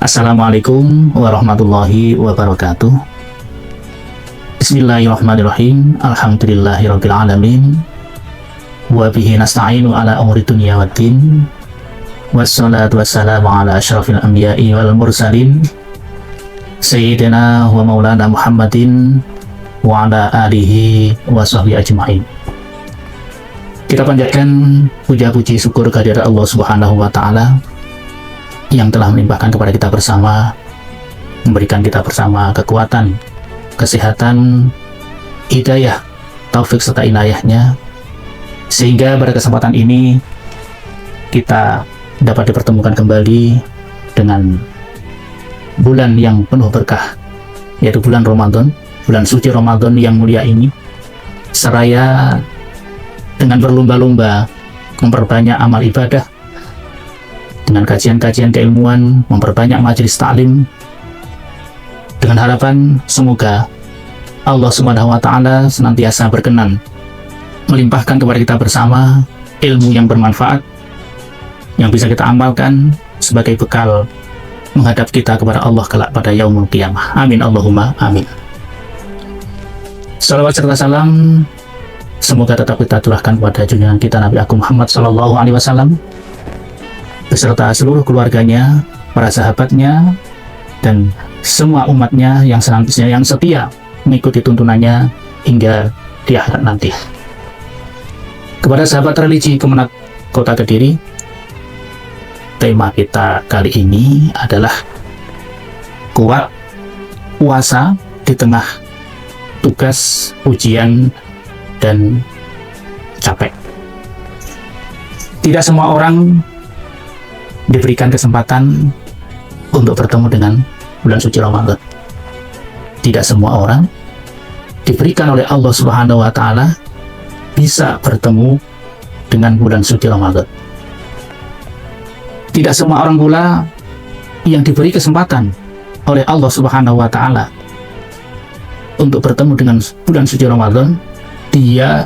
Assalamualaikum warahmatullahi wabarakatuh. Bismillahirrahmanirrahim. Alhamdulillahirabbil alamin. Wa bihi nasta'inu ala umuri dunya waddin. Wassalatu wassalamu ala asyrafil anbiya'i wal mursalin. Sayyidina wa maulana Muhammadin wa ala alihi wa sahbihi ajma'in. Kita panjatkan puja-puji syukur kehadirat Allah Subhanahu wa taala yang telah melimpahkan kepada kita bersama, memberikan kita bersama kekuatan, kesehatan, hidayah, taufik serta inayahnya, sehingga pada kesempatan ini kita dapat dipertemukan kembali dengan bulan yang penuh berkah, yaitu bulan Ramadan, bulan suci Ramadan yang mulia ini, seraya dengan berlomba-lomba memperbanyak amal ibadah, dengan kajian-kajian keilmuan, memperbanyak majelis taklim, dengan harapan semoga Allah Subhanahu wa taala senantiasa berkenan melimpahkan kepada kita bersama ilmu yang bermanfaat yang bisa kita amalkan sebagai bekal menghadap kita kepada Allah kelak pada yaumul qiyamah. Amin Allahumma amin. Salawat serta salam semoga tetap kita curahkan kepada junjungan kita Nabi Agung Muhammad Sallallahu Alaihi Wasallam beserta seluruh keluarganya, para sahabatnya, dan semua umatnya yang senantiasa yang setia mengikuti tuntunannya hingga di akhirat nanti. Kepada sahabat religi Kemenak Kota Kediri, tema kita kali ini adalah kuat puasa di tengah tugas, ujian, dan capek. Tidak semua orang diberikan kesempatan untuk bertemu dengan bulan suci Ramadan. Tidak semua orang diberikan oleh Allah Subhanahu wa taala bisa bertemu dengan bulan suci Ramadan. Tidak semua orang pula yang diberi kesempatan oleh Allah Subhanahu wa taala untuk bertemu dengan bulan suci Ramadan, dia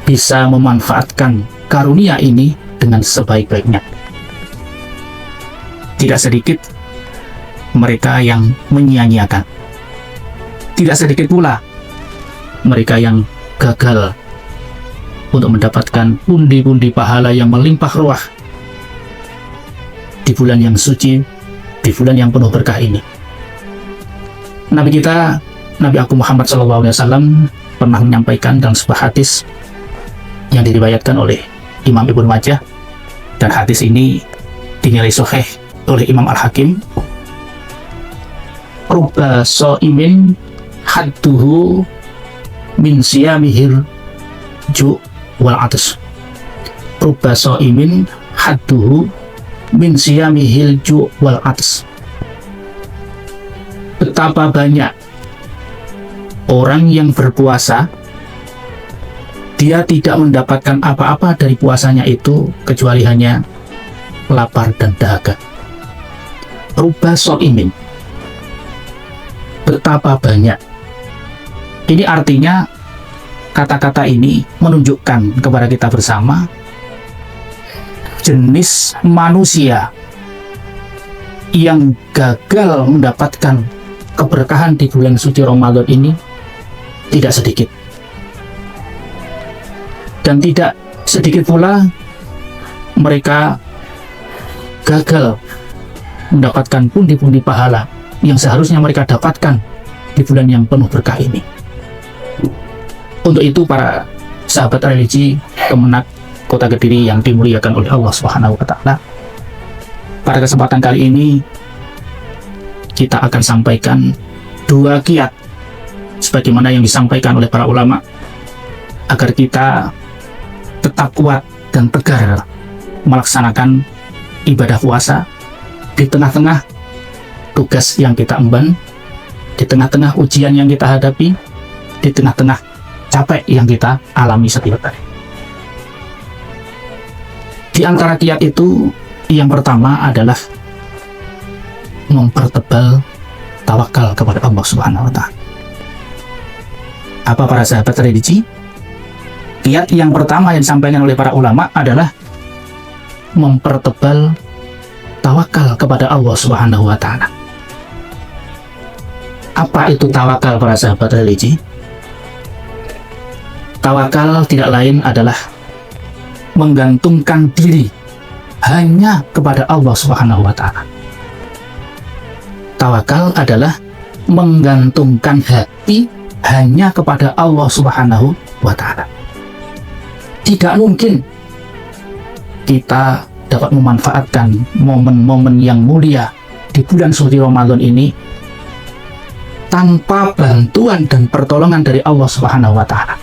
bisa memanfaatkan karunia ini dengan sebaik-baiknya. Tidak sedikit mereka yang menyia-nyiakan. Tidak sedikit pula mereka yang gagal untuk mendapatkan pundi-pundi pahala yang melimpah ruah di bulan yang suci, di bulan yang penuh berkah ini. Nabi kita, Nabi Agung Muhammad SAW pernah menyampaikan dalam sebuah hadis yang diriwayatkan oleh Imam Ibnu Majah, dan hadis ini dinilai sahih oleh Imam Al-Hakim. Rubba sha'imin hadduhu min siyamihil ju' wal atas. Rubba sha'imin hadduhu min siyamihil ju' wal atas. Betapa banyak orang yang berpuasa, dia tidak mendapatkan apa-apa dari puasanya itu kecuali hanya lapar dan dahaga. Rubba sha'imin, betapa banyak. Ini artinya kata-kata ini menunjukkan kepada kita bersama jenis manusia yang gagal mendapatkan keberkahan di bulan suci Ramadan ini tidak sedikit, dan tidak sedikit pula mereka gagal mendapatkan pundi-pundi pahala yang seharusnya mereka dapatkan di bulan yang penuh berkah ini. Untuk itu para sahabat religi Kemenak Kota Kediri yang dimuliakan oleh Allah Subhanahu wa taala, pada kesempatan kali ini kita akan sampaikan dua kiat sebagaimana yang disampaikan oleh para ulama agar kita tetap kuat dan tegar melaksanakan ibadah puasa di tengah-tengah tugas yang kita emban, di tengah-tengah ujian yang kita hadapi, di tengah-tengah capek yang kita alami setiap hari. Di antara kiat itu, yang pertama adalah mempertebal tawakal kepada Allah Subhanahu wa taala. Apa para sahabat religi? Kiat yang pertama yang disampaikan oleh para ulama adalah mempertebal tawakal kepada Allah Subhanahu wa Ta'ala. Apa itu tawakal, para sahabat religi? Tawakal tidak lain adalah menggantungkan diri hanya kepada Allah Subhanahu wa Ta'ala. Tawakal adalah menggantungkan hati hanya kepada Allah Subhanahu wa Ta'ala. Tidak mungkin kita dapat memanfaatkan momen-momen yang mulia di bulan suci Ramadan ini tanpa bantuan dan pertolongan dari Allah Subhanahu wa Ta'ala.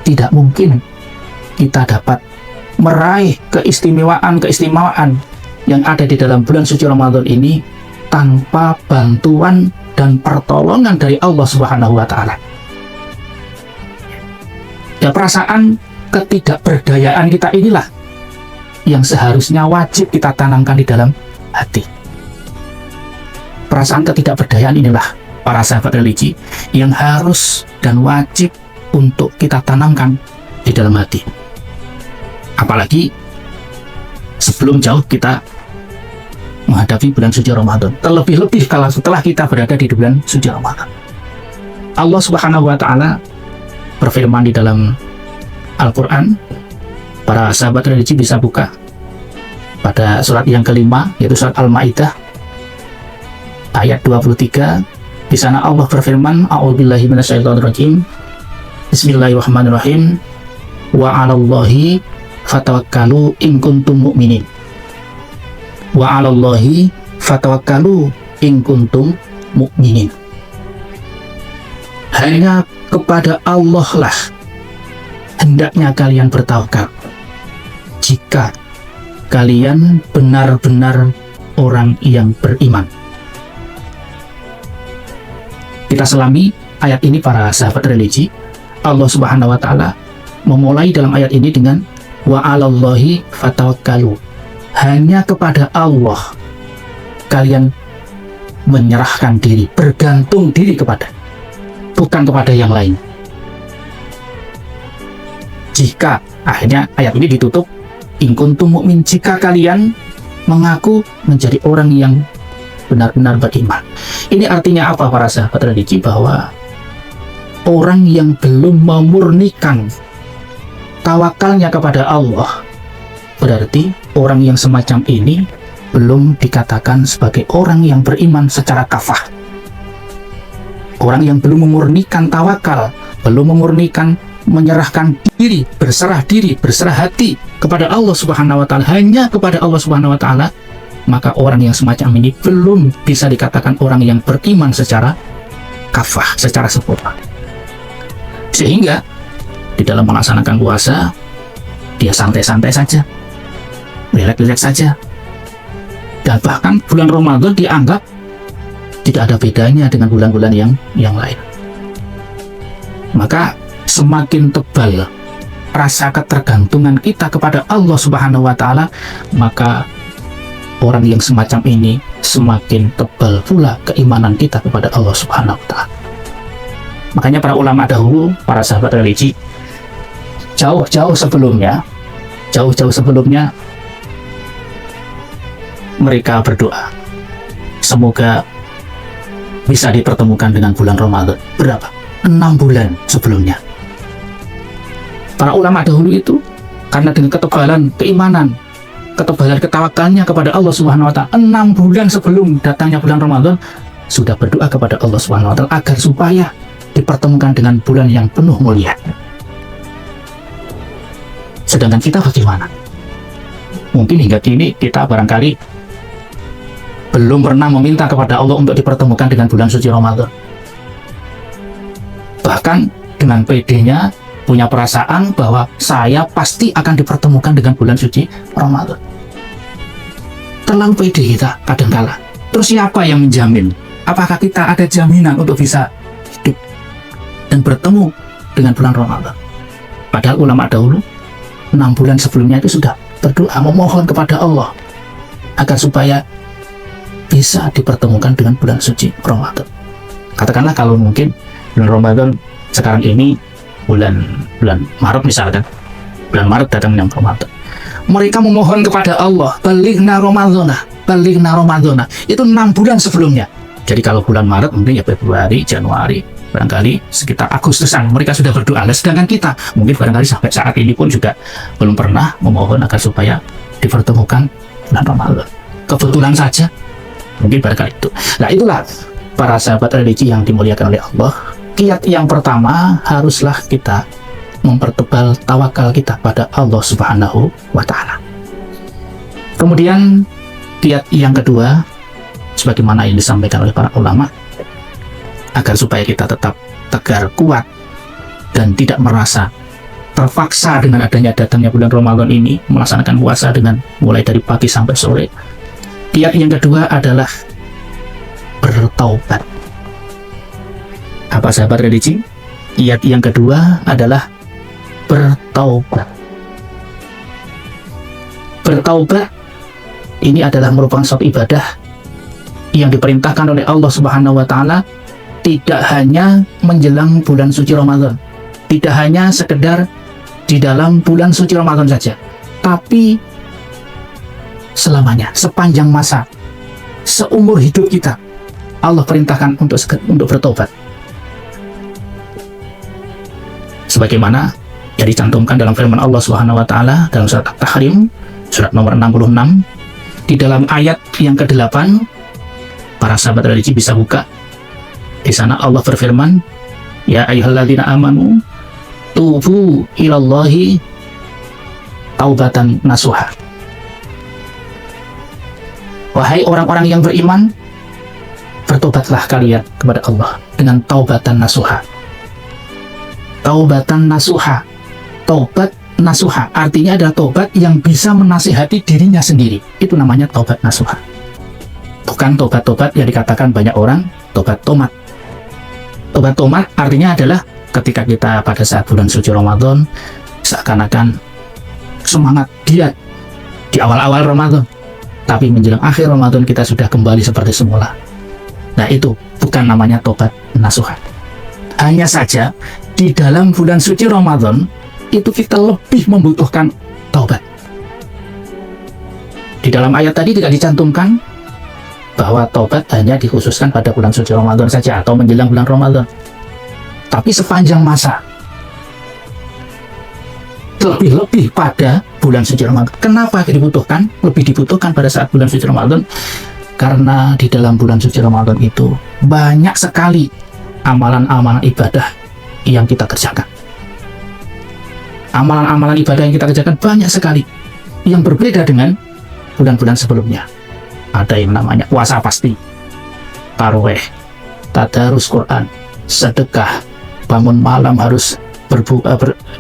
Tidak mungkin kita dapat meraih keistimewaan yang ada di dalam bulan suci Ramadan ini tanpa bantuan dan pertolongan dari Allah Subhanahu wa Ta'ala. Ya, perasaan ketidakberdayaan kita inilah yang seharusnya wajib kita tanamkan di dalam hati. Perasaan ketidakberdayaan inilah, para sahabat religi, yang harus dan wajib untuk kita tanamkan di dalam hati. Apalagi sebelum jauh kita menghadapi bulan suci Ramadan, terlebih-lebih kalau setelah kita berada di bulan suci Ramadan. Allah Subhanahu wa Ta'ala berfirman di dalam Al-Quran, para sahabat religi bisa buka pada surat yang kelima, yaitu surat Al-Ma'idah ayat 23. Di sana Allah berfirman, a'udzubillahi minasyaitonirrajim, bismillahirrahmanirrahim, wa 'alallahi fatawakkalu in kuntum mu'minin. Wa 'alallahi fatawakkalu in kuntum mu'minin. Hanya kepada Allah lah hendaknya kalian bertawakal jika kalian benar-benar orang yang beriman. Kita selami ayat ini, para sahabat religi. Allah Subhanahu wa Ta'ala memulai dalam ayat ini dengan wa 'alallahi fatawakkalu. Hanya kepada Allah kalian menyerahkan diri, bergantung diri kepada, bukan kepada yang lain. Jika, akhirnya ayat ini ditutup, in kuntum mu'min, jika kalian mengaku menjadi orang yang benar-benar beriman. Ini artinya apa, para sahabat religi? Bahwa orang yang belum memurnikan tawakalnya kepada Allah, berarti orang yang semacam ini belum dikatakan sebagai orang yang beriman secara kafah. Orang yang belum memurnikan tawakal, belum memurnikan menyerahkan diri, berserah hati kepada Allah Subhanahu wa Ta'ala, hanya kepada Allah Subhanahu wa Ta'ala, maka orang yang semacam ini belum bisa dikatakan orang yang beriman secara kafah, secara sempurna. Sehingga di dalam melaksanakan puasa, dia santai-santai saja, rileks-rileks saja, dan bahkan bulan Ramadan dianggap tidak ada bedanya dengan bulan-bulan yang lain. Maka semakin tebal rasa ketergantungan kita kepada Allah Subhanahu wa Ta'ala, maka orang yang semacam ini semakin tebal pula keimanan kita kepada Allah Subhanahu wa Ta'ala. Makanya para ulama dahulu, para sahabat religi, jauh-jauh sebelumnya mereka berdoa semoga bisa dipertemukan dengan bulan Ramadan. Berapa? 6 bulan sebelumnya. Para ulama dahulu itu karena dengan ketebalan keimanan, ketebalan ketawakalnya kepada Allah Subhanahu wa Ta'ala, 6 bulan sebelum datangnya bulan Ramadan sudah berdoa kepada Allah Subhanahu wa Ta'ala agar supaya dipertemukan dengan bulan yang penuh mulia. Sedangkan kita bagaimana? Mungkin hingga kini kita barangkali belum pernah meminta kepada Allah untuk dipertemukan dengan bulan suci Ramadan. Bahkan dengan pedenya punya perasaan bahwa saya pasti akan dipertemukan dengan bulan suci Ramadan. Terlalu pede kita kadangkala. Terus siapa yang menjamin? Apakah kita ada jaminan untuk bisa hidup dan bertemu dengan bulan Ramadan? Padahal ulama dahulu 6 bulan sebelumnya itu sudah berdoa memohon kepada Allah agar supaya bisa dipertemukan dengan bulan suci Ramadan. Katakanlah kalau mungkin bulan Ramadan sekarang ini bulan Maret misalkan, bulan Maret datangnya Ramadan, mereka memohon kepada Allah, balighna Ramadhana, itu 6 bulan sebelumnya. Jadi kalau bulan Maret mungkin ya Februari, Januari, barangkali sekitar Agustusan mereka sudah berdoa. Sedangkan kita mungkin barangkali sampai saat ini pun juga belum pernah memohon agar supaya dipertemukan bulan Ramadan. Kebetulan saja mungkin barangkali itu. Nah, itulah para sahabat religi yang dimuliakan oleh Allah. Kiat yang pertama, haruslah kita mempertebal tawakal kita pada Allah Subhanahu wa Ta'ala. Kemudian kiat yang kedua, sebagaimana yang disampaikan oleh para ulama, agar supaya kita tetap tegar, kuat, dan tidak merasa terpaksa dengan adanya datangnya bulan Ramadan ini, melaksanakan puasa dengan mulai dari pagi sampai sore. Kiat yang kedua adalah bertaubat. Apa sahabat religi? Kiat yang kedua adalah bertaubat. Bertaubat ini adalah merupakan suatu ibadah yang diperintahkan oleh Allah Subhanahu wa Ta'ala, tidak hanya menjelang bulan suci Ramadan, tidak hanya sekedar di dalam bulan suci Ramadan saja, tapi selamanya, sepanjang masa, seumur hidup kita, Allah perintahkan untuk bertobat. Sebagaimana yang dicantumkan dalam firman Allah Subhanahu wa Ta'ala dalam surat At-Tahrim, surat nomor 66, di dalam ayat yang ke-8, para sahabat religi bisa buka. Di sana Allah berfirman, ya ayyuhalladzina amanu tubu ilallahi taubatan nasuha. Wahai orang-orang yang beriman, bertobatlah kalian kepada Allah dengan taubatan nasuha. Taubatan nasuha, taubat nasuha artinya adalah taubat yang bisa menasihati dirinya sendiri. Itu namanya taubat nasuha. Bukan tobat-tobat yang dikatakan banyak orang tobat tomat. Tobat tomat artinya adalah ketika kita pada saat bulan suci Ramadan seakan-akan semangat giat di awal-awal Ramadan, tapi menjelang akhir Ramadan kita sudah kembali seperti semula. Nah, itu bukan namanya tobat nasuha. Hanya saja di dalam bulan suci Ramadan itu kita lebih membutuhkan taubat. Di dalam ayat tadi tidak dicantumkan bahwa taubat hanya dikhususkan pada bulan suci Ramadan saja atau menjelang bulan Ramadan, tapi sepanjang masa, lebih pada bulan suci Ramadan. Kenapa dibutuhkan? Lebih dibutuhkan pada saat bulan suci Ramadan karena di dalam bulan suci Ramadan itu banyak sekali amalan-amalan ibadah yang kita kerjakan. Amalan-amalan ibadah yang kita kerjakan banyak sekali yang berbeda dengan bulan-bulan sebelumnya. Ada yang namanya puasa pasti, tarawih, tadarus Quran, sedekah, bangun malam harus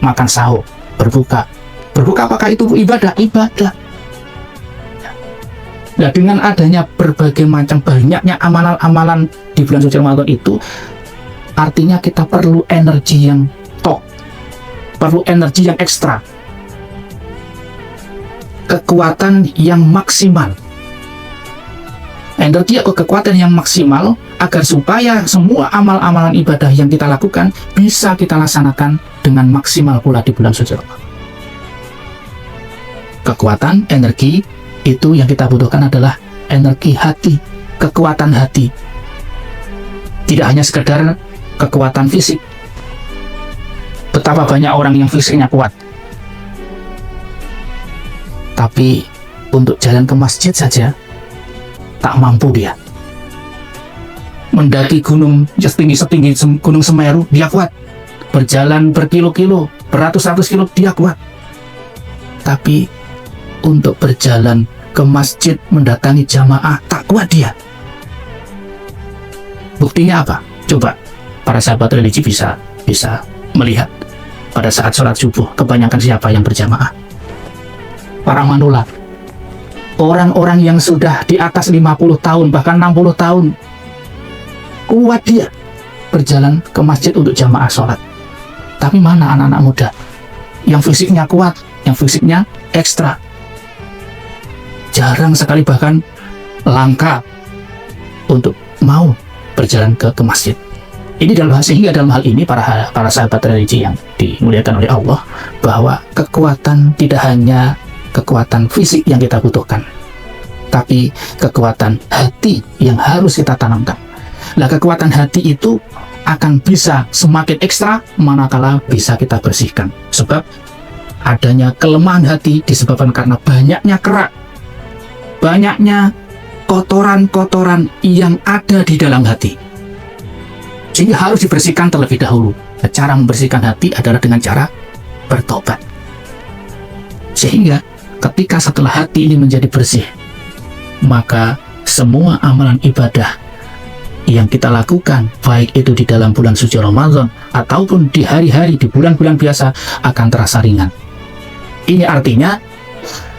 makan sahur, berbuka. Berbuka apakah itu ibadah? Ibadah. Nah, dengan adanya berbagai macam banyaknya amalan-amalan di bulan suci Ramadan itu, artinya kita perlu energi yang top, perlu energi yang ekstra, kekuatan yang maksimal, energi atau kekuatan yang maksimal agar supaya semua amal-amalan ibadah yang kita lakukan bisa kita laksanakan dengan maksimal pula di bulan suci Ramadan. Kekuatan, energi itu yang kita butuhkan adalah energi hati, kekuatan hati. Tidak hanya sekedar kekuatan fisik. Betapa banyak orang yang fisiknya kuat, tapi untuk jalan ke masjid saja tak mampu dia. Mendaki gunung setinggi gunung Semeru dia kuat, berjalan berkilo-kilo, beratus-ratus kilo dia kuat, tapi untuk berjalan ke masjid mendatangi jamaah tak kuat dia. Buktinya apa? Coba para sahabat religi bisa melihat pada saat sholat subuh kebanyakan siapa yang berjamaah? Para manula, orang-orang yang sudah di atas 50 tahun bahkan 60 tahun, kuat dia berjalan ke masjid untuk jamaah sholat. Tapi mana anak-anak muda yang fisiknya kuat, yang fisiknya ekstra? Jarang sekali, bahkan langka untuk mau berjalan ke masjid. Ini sehingga dalam hal ini para sahabat religi yang dimuliakan oleh Allah, bahwa kekuatan tidak hanya kekuatan fisik yang kita butuhkan, tapi kekuatan hati yang harus kita tanamkan. Nah, kekuatan hati itu akan bisa semakin ekstra manakala bisa kita bersihkan. Sebab adanya kelemahan hati disebabkan karena banyaknya kerak, banyaknya kotoran-kotoran yang ada di dalam hati, sehingga harus dibersihkan terlebih dahulu. Cara membersihkan hati adalah dengan cara bertobat. Sehingga ketika setelah hati ini menjadi bersih, maka semua amalan ibadah yang kita lakukan, baik itu di dalam bulan suci Ramadan ataupun di hari-hari di bulan-bulan biasa, akan terasa ringan. Ini artinya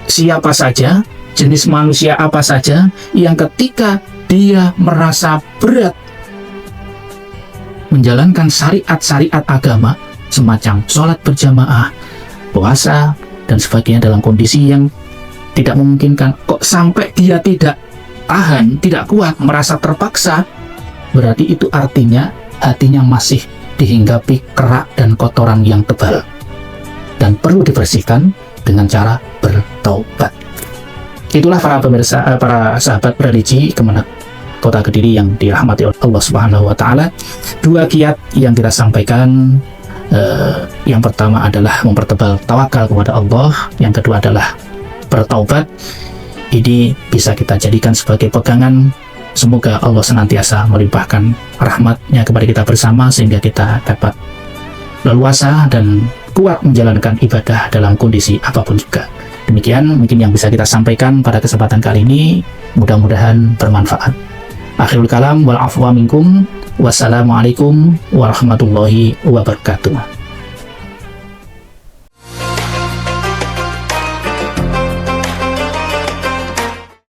siapa saja, jenis manusia apa saja yang ketika dia merasa berat menjalankan syariat-syariat agama semacam sholat berjamaah, puasa, dan sebagainya dalam kondisi yang tidak memungkinkan, kok sampai dia tidak tahan, tidak kuat, merasa terpaksa, berarti itu artinya hatinya masih dihinggapi kerak dan kotoran yang tebal dan perlu dibersihkan dengan cara bertaubat. Itulah para pemirsa, para sahabat religi Kemenak Kota Kediri yang dirahmati oleh Allah Subhanahu wa Ta'ala. Dua kiat yang kita sampaikan, yang pertama adalah mempertebal tawakal kepada Allah, yang kedua adalah bertaubat. Ini bisa kita jadikan sebagai pegangan. Semoga Allah senantiasa melimpahkan rahmat-Nya kepada kita bersama, sehingga kita dapat leluasa dan kuat menjalankan ibadah dalam kondisi apapun juga. Demikian mungkin yang bisa kita sampaikan pada kesempatan kali ini, mudah-mudahan bermanfaat. Akhirul kalam wal afwa minkum. Wassalamualaikum warahmatullahi wabarakatuh.